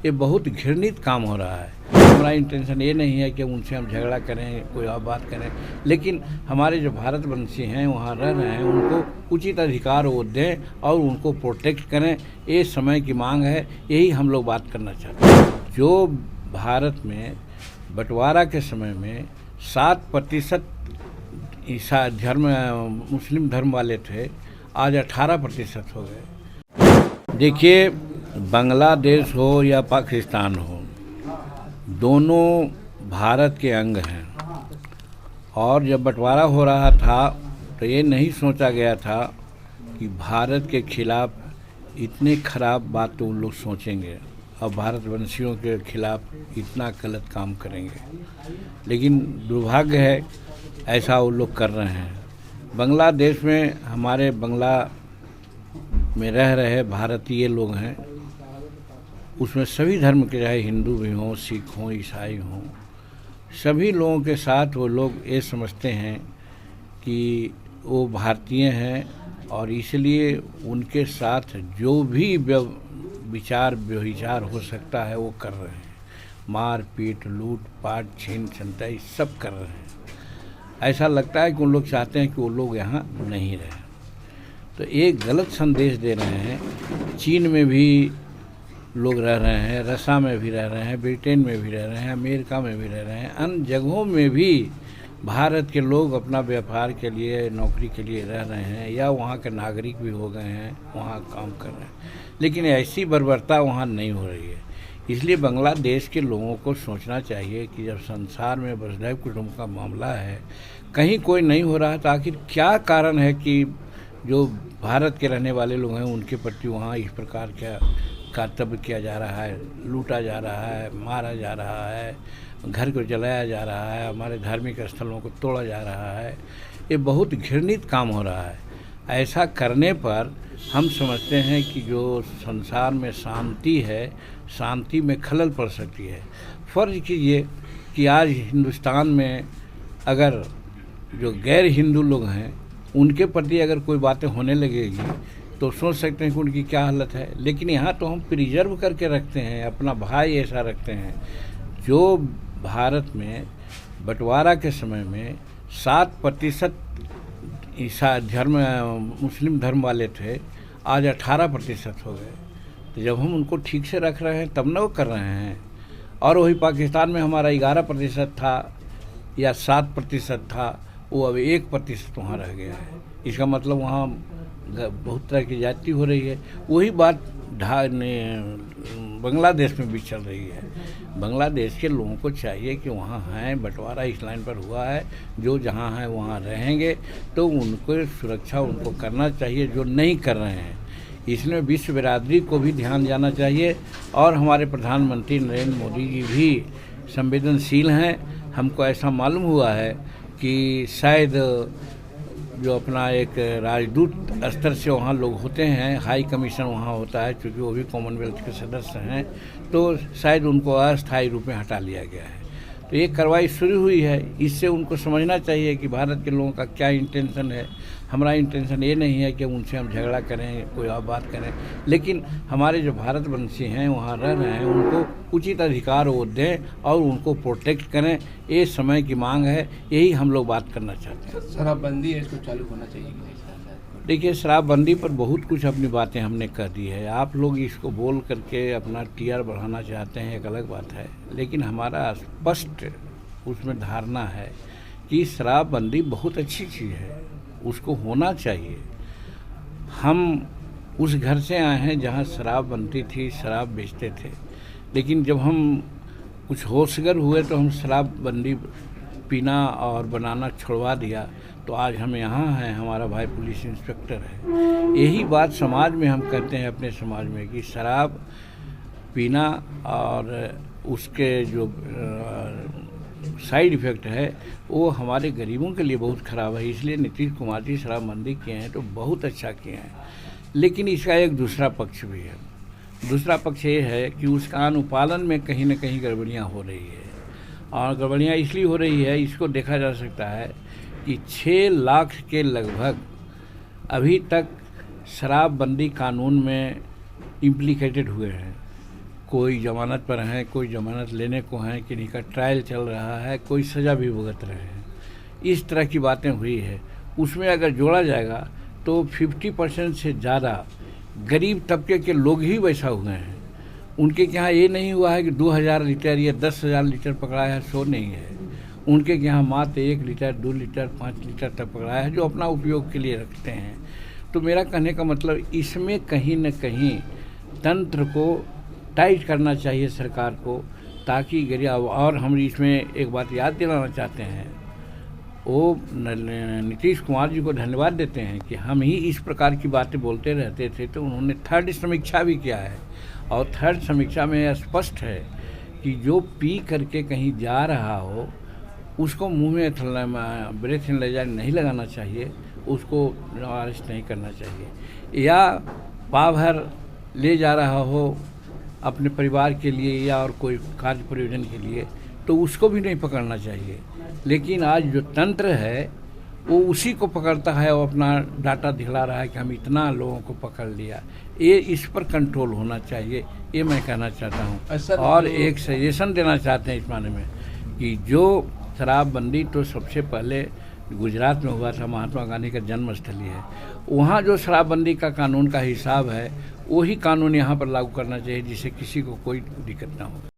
ये बहुत घृणित काम हो रहा है। हमारा इंटेंशन ये नहीं है कि उनसे हम झगड़ा करें, कोई और बात करें, लेकिन हमारे जो भारतवंशी हैं वहाँ रह रहे हैं, उनको उचित अधिकार वो दें और उनको प्रोटेक्ट करें। ये समय की मांग है, यही हम लोग बात करना चाहते हैं। जो भारत में बंटवारा के समय में 7% ईसा धर्म मुस्लिम धर्म वाले थे, आज 18% हो गए। देखिए, बांग्लादेश हो या पाकिस्तान हो, दोनों भारत के अंग हैं। और जब बंटवारा हो रहा था तो ये नहीं सोचा गया था कि भारत के खिलाफ इतने खराब बात तो उन लोग सोचेंगे और भारतवंशियों के खिलाफ इतना गलत काम करेंगे। लेकिन दुर्भाग्य है, ऐसा वो लोग कर रहे हैं। बांग्लादेश में हमारे बांग्ला में रह रहे भारतीय लोग हैं, उसमें सभी धर्म के, चाहे हिंदू भी हों, सिख हों, ईसाई हों, सभी लोगों के साथ वो लोग ये समझते हैं कि वो भारतीय हैं और इसलिए उनके साथ जो भी विचार व्यभिचार हो सकता है वो कर रहे हैं। मार पीट, लूट पाट, छीन छनताई सब कर रहे हैं। ऐसा लगता है कि उन लोग चाहते हैं कि वो लोग यहाँ नहीं रहें। तो एक गलत संदेश दे रहे हैं। चीन में भी लोग रह रहे हैं, रसा में भी रह रहे हैं, ब्रिटेन में भी रह रहे हैं, अमेरिका में भी रह रहे हैं, अन्य जगहों में भी भारत के लोग अपना व्यापार के लिए, नौकरी के लिए रह रहे हैं या वहाँ के नागरिक भी हो गए हैं, वहाँ काम कर रहे हैं। लेकिन ऐसी बर्बरता वहाँ नहीं हो रही है। इसलिए बांग्लादेश के लोगों को सोचना चाहिए कि जब संसार में वसुधैव कुटुंब का मामला है, कहीं कोई नहीं हो रहा, तो आखिर क्या कारण है कि जो भारत के रहने वाले लोग हैं उनके प्रति वहाँ इस प्रकार का कर्तव्य किया जा रहा है, लूटा जा रहा है, मारा जा रहा है, घर को जलाया जा रहा है, हमारे धार्मिक स्थलों को तोड़ा जा रहा है। ये बहुत घृणित काम हो रहा है। ऐसा करने पर हम समझते हैं कि जो संसार में शांति है, शांति में खलल पड़ सकती है। फ़र्ज़ कीजिए कि आज हिंदुस्तान में अगर जो गैर हिंदू लोग हैं उनके प्रति अगर कोई बातें होने लगेगी तो सोच सकते हैं कि उनकी क्या हालत है। लेकिन यहाँ तो हम प्रिजर्व करके रखते हैं, अपना भाई ऐसा रखते हैं। जो भारत में बंटवारा के समय में 7% ईसा धर्म मुस्लिम धर्म वाले थे, आज 18% हो गए। तो जब हम उनको ठीक से रख रहे हैं तब न वो कर रहे हैं। और वही पाकिस्तान में हमारा 11% था या 7% था, वो अब 1% वहाँ रह गया है। इसका मतलब वहाँ बहुत तरह की जाति हो रही है। वही बात बांग्लादेश में भी चल रही है। बांग्लादेश के लोगों को चाहिए कि वहाँ हैं, बंटवारा इस लाइन पर हुआ है, जो जहाँ हैं वहाँ रहेंगे, तो उनको सुरक्षा उनको करना चाहिए, जो नहीं कर रहे हैं। इसमें विश्व बिरादरी को भी ध्यान जाना चाहिए और हमारे प्रधानमंत्री नरेंद्र मोदी जी भी संवेदनशील हैं। हमको ऐसा मालूम हुआ है कि शायद जो अपना एक राजदूत स्तर से वहाँ लोग होते हैं, हाई कमीशन वहाँ होता है, क्योंकि वो भी कॉमनवेल्थ के सदस्य हैं, तो शायद उनको अस्थायी रूप में हटा लिया गया है। तो ये कार्रवाई शुरू हुई है। इससे उनको समझना चाहिए कि भारत के लोगों का क्या इंटेंशन है। हमारा इंटेंशन ये नहीं है कि उनसे हम झगड़ा करें, कोई और बात करें, लेकिन हमारे जो भारतवंशी हैं वहाँ रह रहे हैं, उनको उचित अधिकार वो दें और उनको प्रोटेक्ट करें। ये समय की मांग है, यही हम लोग बात करना चाहते हैं। शराबबंदी है, इसको चालू होना चाहिए। देखिए, शराबबंदी पर बहुत कुछ अपनी बातें हमने कर दी है। आप लोग इसको बोल करके अपना टीआर बढ़ाना चाहते हैं, एक अलग बात है। लेकिन हमारा स्पष्ट उसमें धारणा है कि शराबबंदी बहुत अच्छी चीज़ है, उसको होना चाहिए। हम उस घर से आए हैं जहाँ शराब बनती थी, शराब बेचते थे, लेकिन जब हम कुछ होशगर हुए तो हम शराबबंदी पीना और बनाना छुड़वा दिया। तो आज हम यहाँ हैं, हमारा भाई पुलिस इंस्पेक्टर है। यही बात समाज में हम कहते हैं, अपने समाज में, कि शराब पीना और उसके जो साइड इफ़ेक्ट है वो हमारे गरीबों के लिए बहुत ख़राब है। इसलिए नीतीश कुमार जी शराबबंदी किए हैं तो बहुत अच्छा किए हैं। लेकिन इसका एक दूसरा पक्ष भी है। दूसरा पक्ष ये है कि उसका अनुपालन में कहीं न कहीं गड़बड़ियाँ हो रही है। और गड़बड़ियाँ इसलिए हो रही है, इसको देखा जा सकता है कि 6 लाख के लगभग अभी तक शराबबंदी कानून में इम्प्लीकेटेड हुए हैं। कोई जमानत पर हैं, कोई जमानत लेने को हैं, किन्हीं का ट्रायल चल रहा है, कोई सज़ा भी भुगत रहे हैं। इस तरह की बातें हुई है। उसमें अगर जोड़ा जाएगा तो 50% से ज़्यादा गरीब तबके के लोग ही वैसा हुए हैं। उनके यहाँ ये नहीं हुआ है कि 2000 लीटर या 10,000 लीटर पकड़ा है, सो नहीं है। उनके यहाँ मात्र 1 लीटर, 2 लीटर, 5 लीटर तक पकड़ा है, जो अपना उपयोग के लिए रखते हैं। तो मेरा कहने का मतलब इसमें कहीं न कहीं तंत्र को टाइट करना चाहिए सरकार को, ताकि गरीब। और हम इसमें एक बात याद दिलाना चाहते हैं, वो नीतीश कुमार जी को धन्यवाद देते हैं कि हम ही इस प्रकार की बातें बोलते रहते थे, तो उन्होंने थर्ड समीक्षा भी किया है। और थर्ड समीक्षा में स्पष्ट है कि जो पी करके कहीं जा रहा हो उसको मुंह में ब्रेथ एनालाइजर नहीं लगाना चाहिए, उसको अरेस्ट नहीं करना चाहिए। या पाभर ले जा रहा हो अपने परिवार के लिए या और कोई कार्य प्रयोजन के लिए, तो उसको भी नहीं पकड़ना चाहिए। लेकिन आज जो तंत्र है वो उसी को पकड़ता है और अपना डाटा दिखला रहा है कि हम इतना लोगों को पकड़ लिया। ये इस पर कंट्रोल होना चाहिए, ये मैं कहना चाहता हूँ। और एक सजेशन देना चाहते हैं इस माने में कि जो शराबबंदी तो सबसे पहले गुजरात में हुआ था, महात्मा गांधी का जन्म स्थली है, वहाँ जो शराबबंदी का कानून का हिसाब है वही कानून यहाँ पर लागू करना चाहिए, जिससे किसी को कोई दिक्कत ना हो।